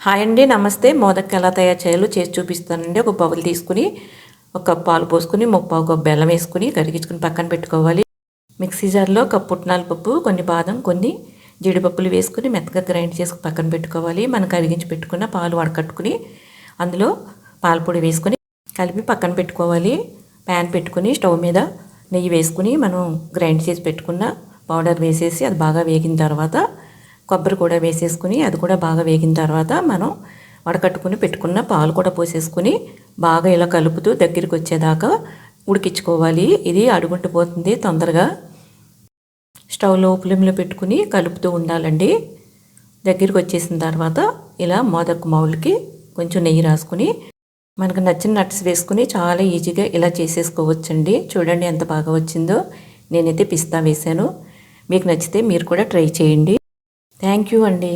Hi అండి, నమస్తే. మోదక్ ఎలా తయారు చేయాలో చేసి చూపిస్తానండి. ఒక బౌల్ తీసుకుని ఒక కప్పు పాలు పోసుకుని ముప్పావు కప్పు బెల్లం వేసుకుని కరిగించుకుని పక్కన పెట్టుకోవాలి. మిక్సీ జార్లో కప్పు పుట్నాల పప్పు, కొన్ని బాదం, కొన్ని జీడిపప్పులు వేసుకుని మెత్తగా గ్రైండ్ చేసుకుని పక్కన పెట్టుకోవాలి. మనం కరిగించి పెట్టుకున్న పాలు వడకట్టుకుని అందులో పాలపొడి వేసుకుని కలిపి పక్కన పెట్టుకోవాలి. ప్యాన్ పెట్టుకుని స్టవ్ మీద నెయ్యి వేసుకుని మనం గ్రైండ్ చేసి పెట్టుకున్న పౌడర్ వేసేసి అది బాగా వేగిన తర్వాత కొబ్బరి కూడా వేసేసుకుని అది కూడా బాగా వేగిన తర్వాత మనం వడకట్టుకుని పెట్టుకున్న పాలు కూడా పోసేసుకుని బాగా ఇలా కలుపుతూ దగ్గరికి వచ్చేదాకా ఉడికించుకోవాలి. ఇది అడుగుంటిపోతుంది తొందరగా. స్టవ్లో ఫ్లేమ్లో పెట్టుకుని కలుపుతూ ఉండాలండి. దగ్గరికి వచ్చేసిన తర్వాత ఇలా మోదక్ మౌల్కి కొంచెం నెయ్యి రాసుకుని మనకు నచ్చిన నట్స్ వేసుకుని చాలా ఈజీగా ఇలా చేసేసుకోవచ్చండి. చూడండి ఎంత బాగా వచ్చిందో. నేనైతే పిస్తా వేసాను. మీకు నచ్చితే మీరు కూడా ట్రై చేయండి. థ్యాంక్ యూ అండి.